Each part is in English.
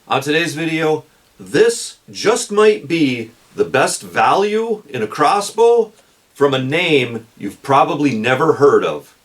On today's video, this just might be the best value in a crossbow from a name you've probably never heard of.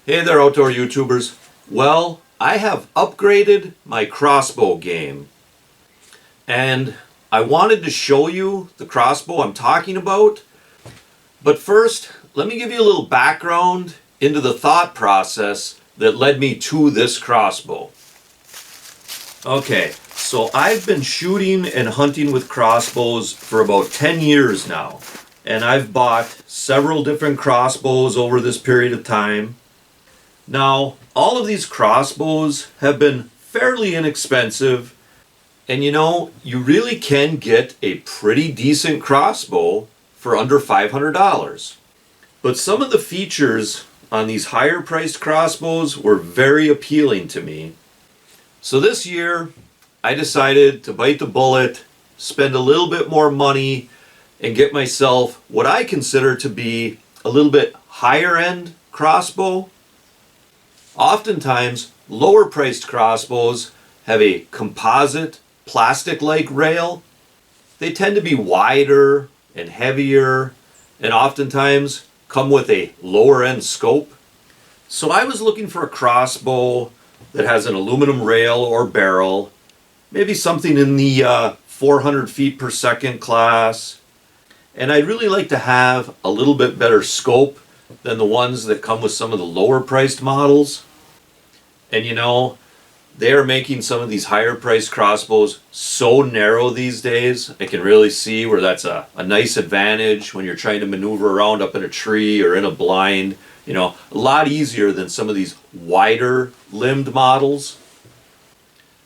Hey there, outdoor YouTubers. Well, I have upgraded my crossbow game. And I wanted to show you the crossbow I'm talking about. But first, let me give you a little background into the thought process that led me to this crossbow. Okay, so I've been shooting and hunting with crossbows for about 10 years now. And I've bought several different crossbows over this period of time. Now, all of these crossbows have been fairly inexpensive, and you really can get a pretty decent crossbow for under $500. But some of the features on these higher priced crossbows were very appealing to me. So this year, I decided to bite the bullet, spend a little bit more money, and get myself what I consider to be a little bit higher end crossbow. Oftentimes, lower priced crossbows have a composite plastic-like rail. They tend to be wider and heavier and oftentimes come with a lower end scope. So I was looking for a crossbow that has an aluminum rail or barrel, maybe something in the 400 feet per second class. And I'd really like to have a little bit better scope than the ones that come with some of the lower priced models. And they are making some of these higher priced crossbows so narrow these days. I can really see where that's a nice advantage when you're trying to maneuver around up in a tree or in a blind. A lot easier than some of these wider limbed models.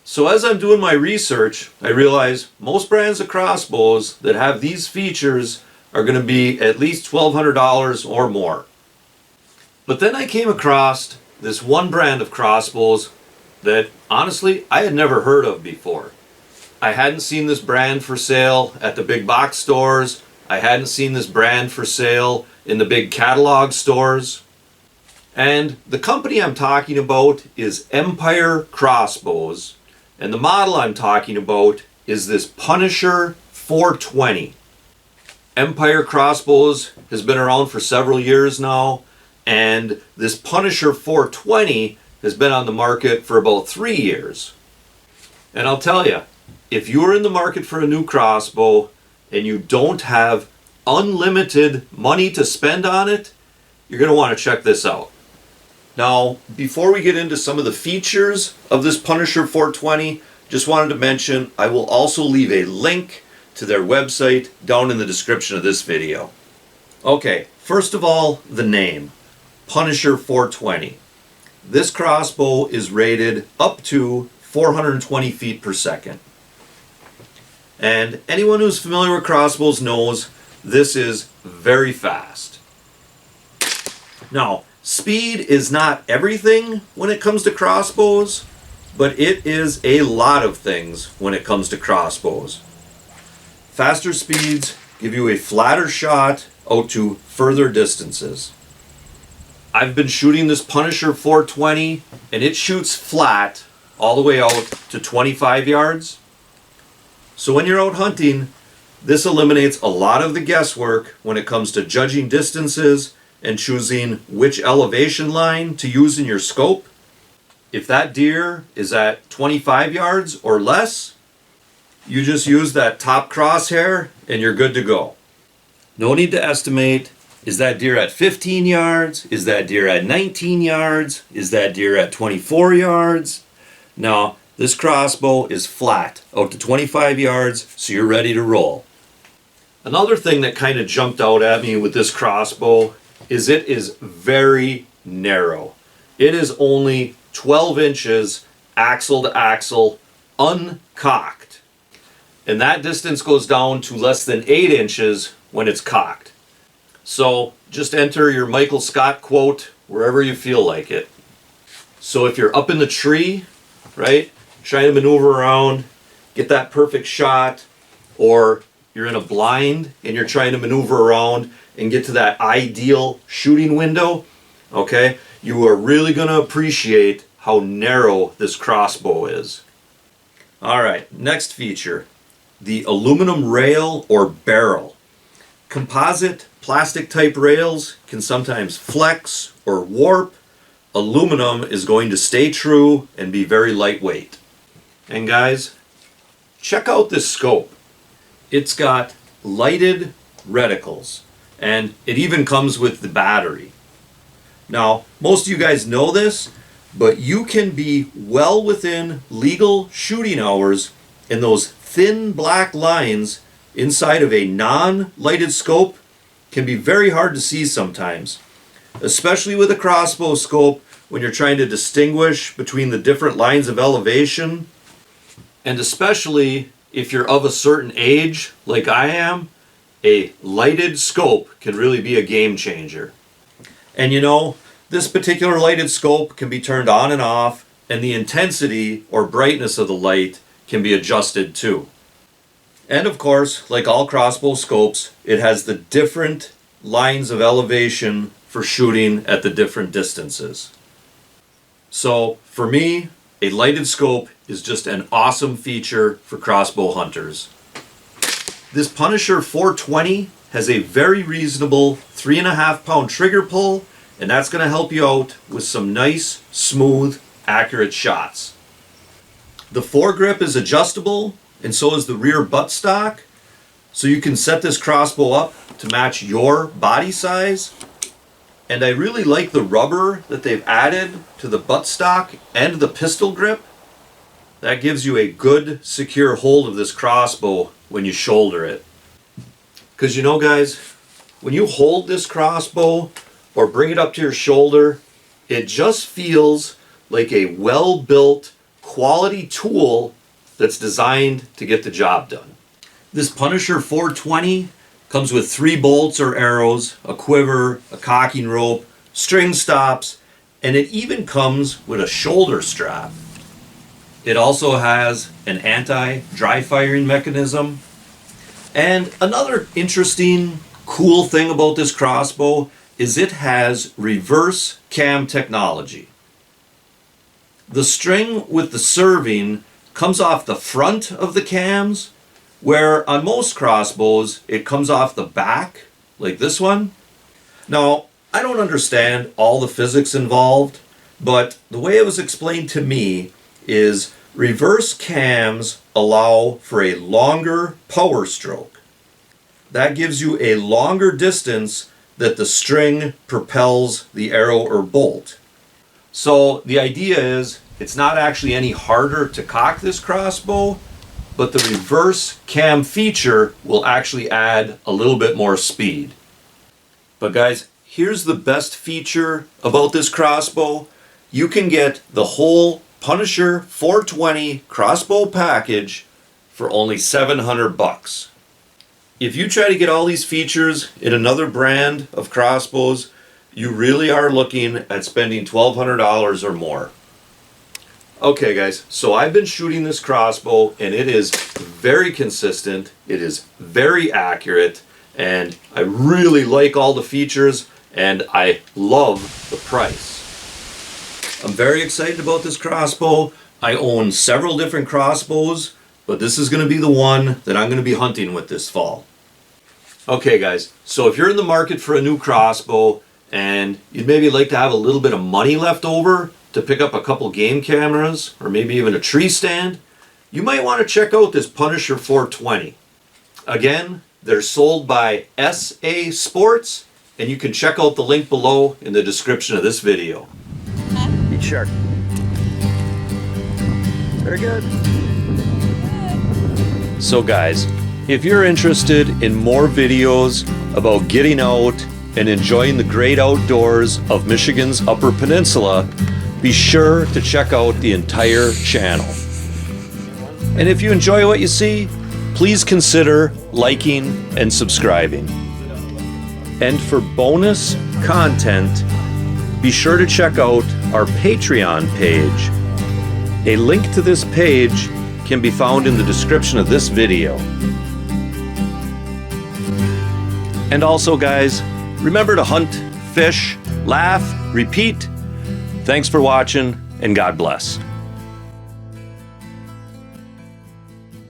So as I'm doing my research, I realize most brands of crossbows that have these features are going to be at least $1,200 or more. But then I came across this one brand of crossbows that honestly I had never heard of before. I hadn't seen this brand for sale at the big box stores. I hadn't seen this brand for sale in the big catalog stores. And the company I'm talking about is Empire Crossbows. And the model I'm talking about is this Punisher 420. Empire Crossbows has been around for several years now. And this Punisher 420 has been on the market for about 3 years. And I'll tell you, if you're in the market for a new crossbow and you don't have unlimited money to spend on it, you're going to want to check this out. Now, before we get into some of the features of this Punisher 420, just wanted to mention I will also leave a link to their website down in the description of this video. Okay, first of all, the name. Punisher 420. This crossbow is rated up to 420 feet per second. And anyone who's familiar with crossbows knows this is very fast. Now, speed is not everything when it comes to crossbows, but it is a lot of things when it comes to crossbows. Faster speeds give you a flatter shot out to further distances. I've been shooting this Punisher 420 and it shoots flat all the way out to 25 yards. So when you're out hunting, this eliminates a lot of the guesswork when it comes to judging distances and choosing which elevation line to use in your scope. If that deer is at 25 yards or less, you just use that top crosshair and you're good to go. No need to estimate. Is that deer at 15 yards? Is that deer at 19 yards? Is that deer at 24 yards? No, this crossbow is flat out to 25 yards, so you're ready to roll. Another thing that kind of jumped out at me with this crossbow is it is very narrow. It is only 12 inches axle to axle, uncocked. And that distance goes down to less than 8 inches when it's cocked. So just enter your Michael Scott quote wherever you feel like it. So if you're up in the tree, right, trying to maneuver around, get that perfect shot, or you're in a blind and you're trying to maneuver around and get to that ideal shooting window, okay, you are really going to appreciate how narrow this crossbow is. All right, next feature, the aluminum rail or barrel. Composite plastic type rails can sometimes flex or warp. Aluminum is going to stay true and be very lightweight. And guys, check out this scope. It's got lighted reticles, and it even comes with the battery. Now, most of you guys know this, but you can be well within legal shooting hours, and those thin black lines inside of a non-lighted scope can be very hard to see sometimes, especially with a crossbow scope when you're trying to distinguish between the different lines of elevation, and especially if you're of a certain age, like I am, a lighted scope can really be a game changer. And you know, this particular lighted scope can be turned on and off, and the intensity or brightness of the light can be adjusted too. And of course, like all crossbow scopes, it has the different lines of elevation for shooting at the different distances. So for me, a lighted scope is just an awesome feature for crossbow hunters. This Punisher 420 has a very reasonable 3.5 pound trigger pull, and that's going to help you out with some nice, smooth, accurate shots. The foregrip is adjustable, and so is the rear buttstock, so you can set this crossbow up to match your body size. And I really like the rubber that they've added to the buttstock and the pistol grip. That gives you a good, secure hold of this crossbow when you shoulder it. Because you know, guys, when you hold this crossbow or bring it up to your shoulder, it just feels like a well-built, quality tool that's designed to get the job done. This Punisher 420 comes with 3 bolts or arrows, a quiver, a cocking rope, string stops, and it even comes with a shoulder strap. It also has an anti-dry firing mechanism. And another interesting, cool thing about this crossbow is it has reverse cam technology. The string with the serving comes off the front of the cams, where on most crossbows it comes off the back, like this one. Now, I don't understand all the physics involved, but the way it was explained to me is reverse cams allow for a longer power stroke. That gives you a longer distance that the string propels the arrow or bolt. So the idea is it's not actually any harder to cock this crossbow, but the reverse cam feature will actually add a little bit more speed. But guys, here's the best feature about this crossbow. You can get the whole Punisher 420 crossbow package for only $700. If you try to get all these features in another brand of crossbows, you really are looking at spending $1,200 or more. Okay guys, so I've been shooting this crossbow and it is very consistent, it is very accurate, and I really like all the features and I love the price. I'm very excited about this crossbow. I own several different crossbows, but this is going to be the one that I'm going to be hunting with this fall. Okay guys, so if you're in the market for a new crossbow and you'd maybe like to have a little bit of money left over to pick up a couple game cameras or maybe even a tree stand, you might want to check out this Punisher 420. Again, they're sold by SA Sports, and you can check out the link below in the description of this video. Eat shark. Very good. So guys, if you're interested in more videos about getting out and enjoying the great outdoors of Michigan's Upper Peninsula, be sure to check out the entire channel. And if you enjoy what you see, please consider liking and subscribing. And for bonus content, be sure to check out our Patreon page. A link to this page can be found in the description of this video. And also, guys, remember to hunt, fish, laugh, repeat. Thanks for watching, and God bless.